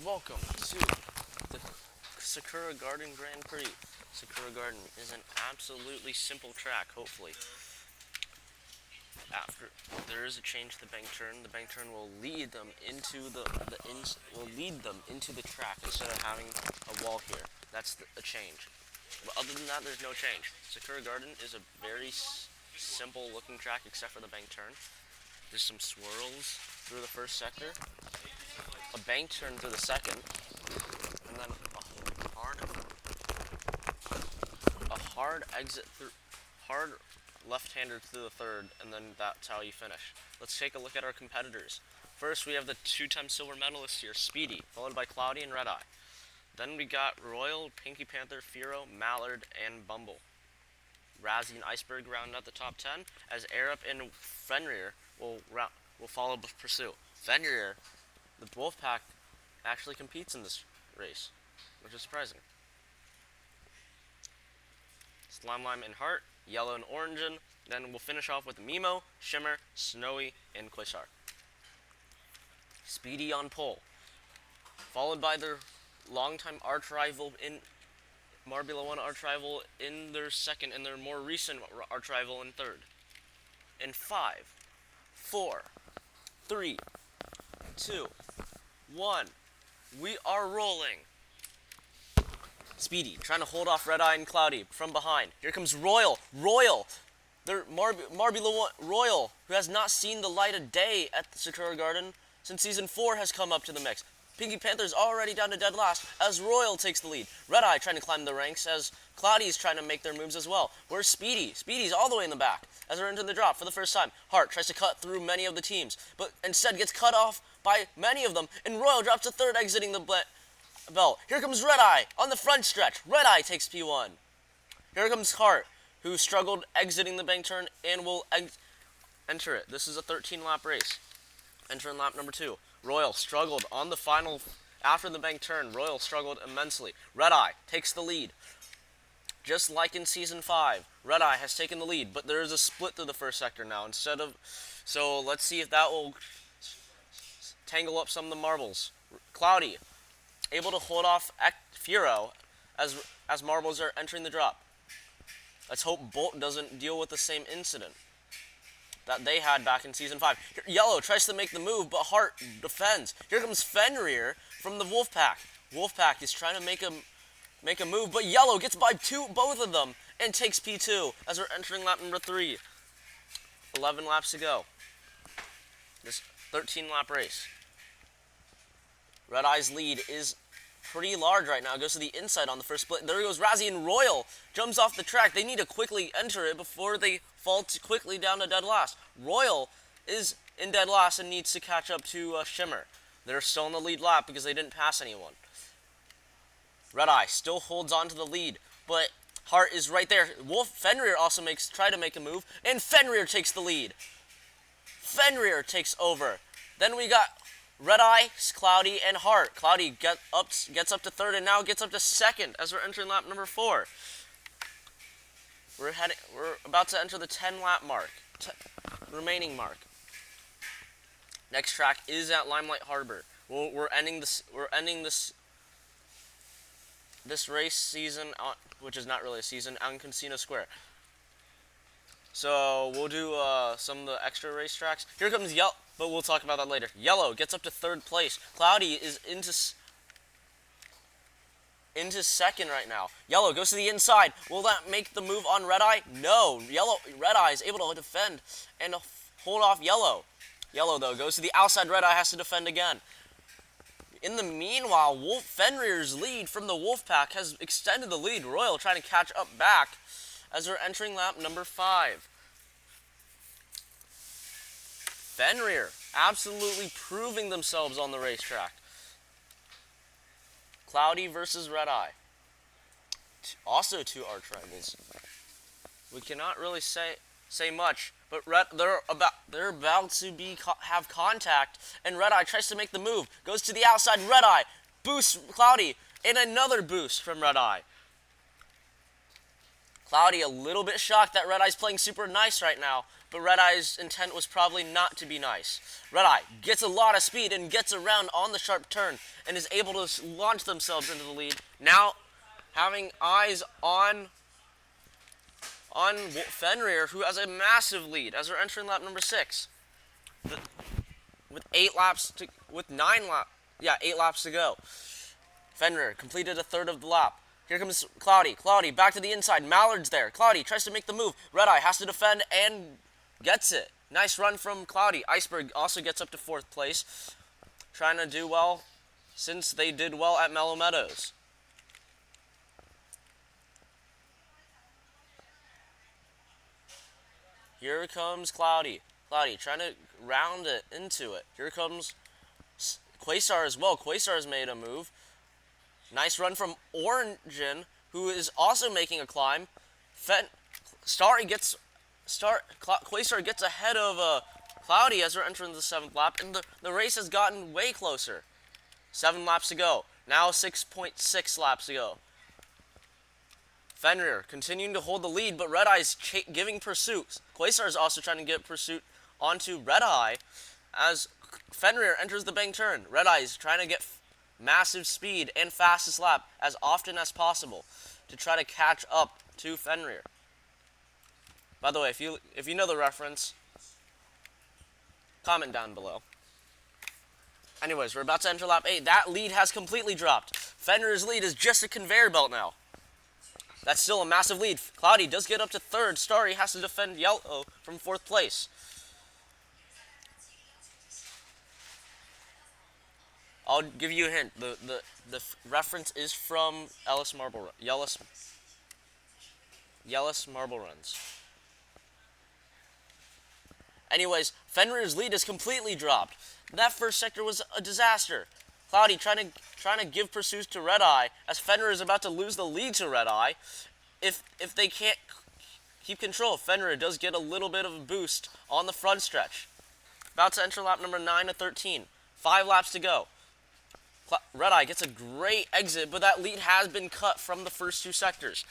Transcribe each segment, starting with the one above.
Welcome to the Sakura Garden Grand Prix. Sakura Garden is an absolutely simple track, hopefully. After there is a change to the bank turn will lead them into will lead them into the track instead of having a wall here. That's a change. But other than that, there's no change. Sakura Garden is a very simple looking track except for the bank turn. There's some swirls through the first sector, a bank turn through the second, and then a hard exit through hard left-hander through the third, and then that's how you finish. Let's take a look at our competitors. First, we have the two-time silver medalist here, Speedy, followed by Cloudy and Red Eye. Then we got Royal, Pinky Panther, Firo, Mallard, and Bumble. Razzie and Iceberg round out the top 10, as Arup and Fenrir will follow pursuit. Fenrir, the Wolfpack, actually competes in this race, which is surprising. Slime Lime and Heart, Yellow and Orangin. Then we'll finish off with Mimo, Shimmer, Snowy, and Quasar. Speedy on pole, followed by their longtime arch rival in Marbula 1 arch rival in their second, and their more recent arch rival in third. In 5, 4, 3, 2, 1, we are rolling. Speedy, trying to hold off Red Eye and Cloudy from behind. Here comes Royal. Their Marbula 1 Royal, who has not seen the light of day at the Sakura Garden since Season 4, has come up to the mix. Pinky Panther's already down to dead last as Royal takes the lead. Red Eye trying to climb the ranks as Cloudy's trying to make their moves as well. Where's Speedy? Speedy's all the way in the back as they're into the drop for the first time. Hart tries to cut through many of the teams, but instead gets cut off by many of them, and Royal drops to third, exiting the belt. Here comes Red Eye on the front stretch. Red Eye takes P1. Here comes Hart, who struggled exiting the bank turn and will enter it. This is a 13-lap race. Entering lap number 2. Royal struggled on the final, after the bank turn. Royal struggled immensely. Red Eye takes the lead. Just like in Season 5, Red Eye has taken the lead, but there is a split through the first sector now. So let's see if that will tangle up some of the marbles. Cloudy, able to hold off Firo as marbles are entering the drop. Let's hope Bolt doesn't deal with the same incident that they had back in Season 5. Yellow tries to make the move, but Hart defends. Here comes Fenrir from the Wolfpack. Wolfpack is trying to make a move, but Yellow gets by both of them and takes P2 as we're entering lap number 3. 11 laps to go. This 13-lap race. Red Eye's lead is pretty large right now. It goes to the inside on the first split. There goes Razzie, and Royal jumps off the track. They need to quickly enter it before they fall quickly down to dead last. Royal is in dead last and needs to catch up to Shimmer. They're still in the lead lap because they didn't pass anyone. Red Eye still holds on to the lead, but Hart is right there. Fenrir also try to make a move, and Fenrir takes the lead. Fenrir takes over. Then we got Red Eye, Cloudy, and Hart. Cloudy gets up to third and now gets up to second as we're entering lap number 4. We're about to enter the 10-lap mark, remaining mark. Next track is at Limelight Harbor. We're ending this race season, which is not really a season, on Casino Square. So we'll do some of the extra racetracks. Here comes Yellow, but we'll talk about that later. Yellow gets up to third place. Cloudy is into second right now. Yellow goes to the inside. Will that make the move on Red Eye? No. Red Eye is able to defend and hold off Yellow. Yellow, though, goes to the outside. Red Eye has to defend again. In the meanwhile, Fenrir's lead from the Wolfpack has extended the lead. Royal trying to catch up back as we're entering lap number 5. Fenrir absolutely proving themselves on the racetrack. Cloudy versus Red Eye. Also 2 arch rivals. We cannot really say much, but they're about to have contact, and Red Eye tries to make the move. Goes to the outside. Red Eye boosts Cloudy, and another boost from Red Eye. Cloudy a little bit shocked that Red Eye's playing super nice right now, but Red Eye's intent was probably not to be nice. Red Eye gets a lot of speed and gets around on the sharp turn and is able to launch themselves into the lead. Now, having eyes on Fenrir, who has a massive lead as they're entering lap number 6. With 8 laps to go. Fenrir completed a third of the lap. Here comes Cloudy. Cloudy back to the inside. Mallard's there. Cloudy tries to make the move. Red Eye has to defend and gets it. Nice run from Cloudy. Iceberg also gets up to 4th place. Trying to do well since they did well at Mellow Meadows. Here comes Cloudy. Cloudy trying to round it into it. Here comes Quasar as well. Quasar's made a move. Nice run from Origin, who is also making a climb. Quasar gets ahead of Cloudy as we're entering the 7th lap, and the race has gotten way closer. 7 laps to go. Now 6.6 laps to go. Fenrir continuing to hold the lead, but Red Eye's giving pursuit. Quasar is also trying to get pursuit onto Red Eye as Fenrir enters the bank turn. Red Eye is trying to get massive speed and fastest lap as often as possible to try to catch up to Fenrir. By the way, if you know the reference, comment down below. Anyways, we're about to enter lap 8. That lead has completely dropped. Fenrir's lead is just a conveyor belt now. That's still a massive lead. Cloudy does get up to 3rd. Starry has to defend Yellow from 4th place. I'll give you a hint. The reference is from Yellow Marble Runs. Anyways, Fenrir's lead is completely dropped. That first sector was a disaster. Cloudy trying to give pursuit to Red Eye as Fenrir is about to lose the lead to Red Eye. If they can't keep control, Fenrir does get a little bit of a boost on the front stretch. About to enter lap number 9 to 13. 5 laps to go. Red Eye gets a great exit, but that lead has been cut from the first 2 sectors.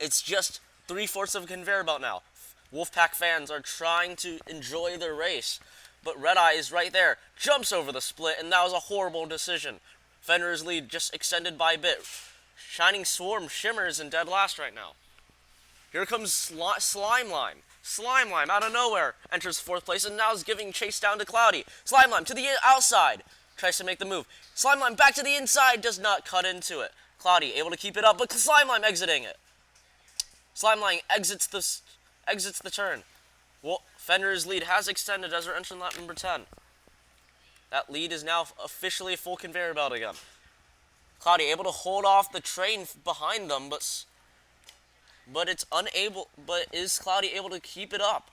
It's just 3/4 of a conveyor belt now. Wolfpack fans are trying to enjoy their race, but Red Eye is right there, jumps over the split, and that was a horrible decision. Fenrir's lead just extended by a bit. Shining Swarm shimmers in dead last right now. Here comes Slime Lime. Slime Lime out of nowhere enters 4th place and now is giving chase down to Cloudy. Slime Lime to the outside. Tries to make the move. Slime Lime back to the inside. Does not cut into it. Cloudy able to keep it up, but Slime Lime exiting it. Slime Lime exits the turn. Well, Fenrir's lead has extended as we're entering lap number 10. That lead is now officially a full conveyor belt again. Cloudy able to hold off the train behind them, but is Cloudy able to keep it up?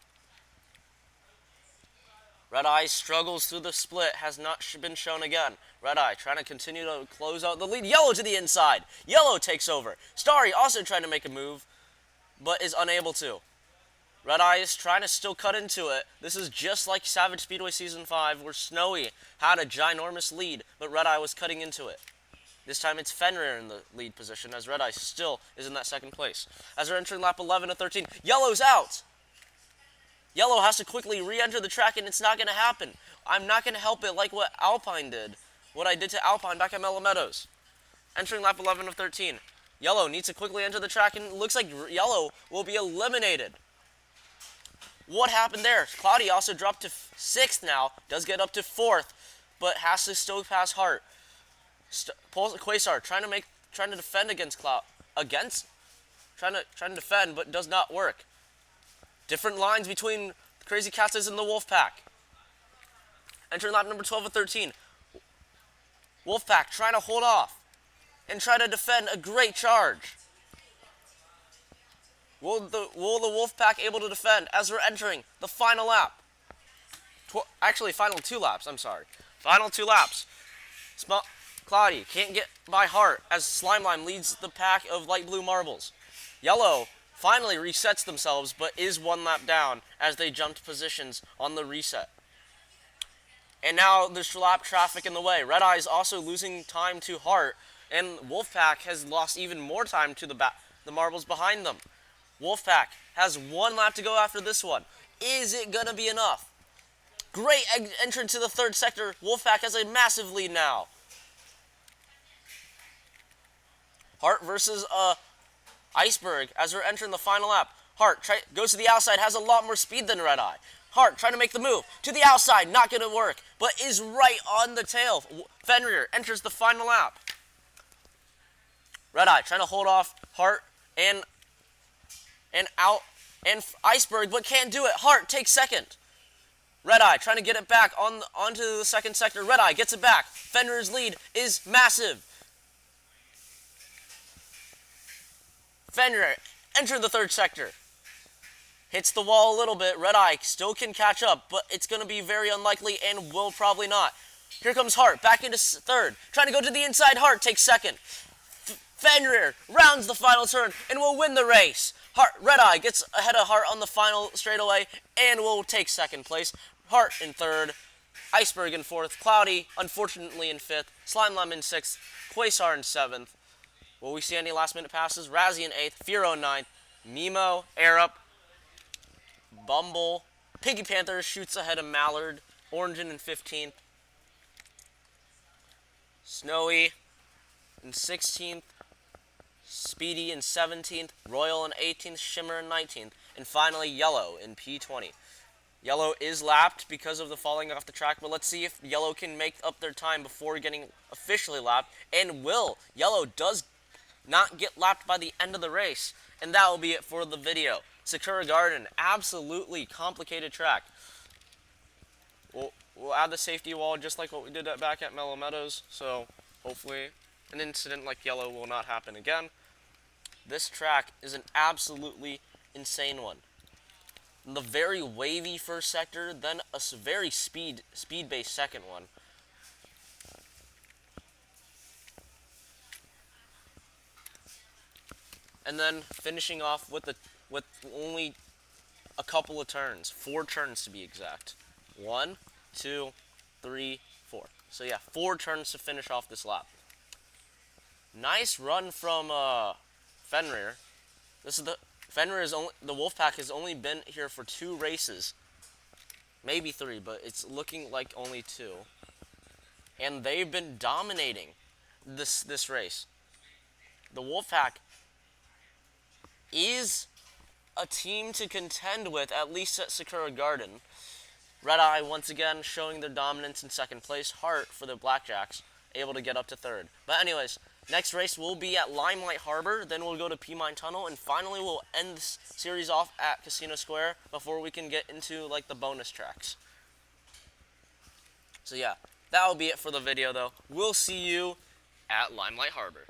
Red Eye struggles through the split, has not been shown again. Red Eye trying to continue to close out the lead. Yellow to the inside. Yellow takes over. Starry also trying to make a move, but is unable to. Red Eye is trying to still cut into it. This is just like Savage Speedway Season 5, where Snowy had a ginormous lead, but Red Eye was cutting into it. This time it's Fenrir in the lead position, as Red Eye still is in that 2nd place. As they're entering lap 11 to 13, Yellow's out! Yellow has to quickly re-enter the track, and it's not going to happen. I'm not going to help it like what Alpine did. What I did to Alpine back at Mellow Meadows. Entering lap 11 of 13. Yellow needs to quickly enter the track, and it looks like Yellow will be eliminated. What happened there? Cloudy also dropped to 6th now. Does get up to 4th, but has to still pass Hart. Quasar trying to defend against trying to defend, but does not work. Different lines between the Crazy Cats and the Wolfpack. Entering lap number 12 of 13. Wolfpack trying to hold off and try to defend a great charge. Will the Wolfpack able to defend as we're entering the final lap? Actually, final 2 laps. I'm sorry. Final 2 laps. Cloudy can't get by Hart as Slime Lime leads the pack of light blue marbles. Yellow finally resets themselves, but is 1 lap down as they jumped positions on the reset. And now there's lap traffic in the way. Red Eye is also losing time to Hart, and Wolfpack has lost even more time to the back the marbles behind them. Wolfpack has 1 lap to go after this one. Is it going to be enough? Great entrance to the third sector. Wolfpack has a massive lead now. Hart versus Iceberg as we're entering the final lap. Hart goes to the outside, has a lot more speed than Red Eye. Hart trying to make the move to the outside, not going to work, but is right on the tail. Fenrir enters the final lap. Red Eye trying to hold off Hart and Iceberg, but can't do it. Hart takes second. Red Eye trying to get it back onto the second sector. Red Eye gets it back. Fenrir's lead is massive. Fenrir entering the third sector. Hits the wall a little bit. Red Eye still can catch up, but it's going to be very unlikely and will probably not. Here comes Hart back into third. Trying to go to the inside. Hart takes second. Fenrir rounds the final turn and will win the race. Red Eye gets ahead of Hart on the final straightaway and will take second place. Hart in third. Iceberg in fourth. Cloudy, unfortunately, in fifth. Slime Lemon in sixth. Quasar in seventh. Will we see any last-minute passes? Razzie in 8th, Firo in 9th, Mimo, Air Up, Bumble, Piggy Panther shoots ahead of Mallard, Orangin in 15th, Snowy in 16th, Speedy in 17th, Royal in 18th, Shimmer in 19th, and finally Yellow in P20. Yellow is lapped because of the falling off the track, but let's see if Yellow can make up their time before getting officially lapped, and will. Yellow does not get lapped by the end of the race. And that will be it for the video. Sakura Garden, absolutely complicated track. We'll add the safety wall just like what we did back at Mellow Meadows. So hopefully an incident like Yellow will not happen again. This track is an absolutely insane one. The very wavy first sector, then a very speed-based second one. And then finishing off with only a couple of turns. 4 turns to be exact. 1, 2, 3, 4. So yeah, 4 turns to finish off this lap. Nice run from Fenrir. The Wolfpack has only been here for 2 races. Maybe 3, but it's looking like only 2. And they've been dominating this race. The Wolfpack is a team to contend with, at least at Sakura Garden. Red Eye once again showing their dominance in second place. Hart for the Blackjacks, able to get up to third. But anyways, next race will be at Limelight Harbor, then we'll go to P-Mine Tunnel, and finally we'll end this series off at Casino Square before we can get into like the bonus tracks. So yeah, that will be it for the video though. We'll see you at Limelight Harbor.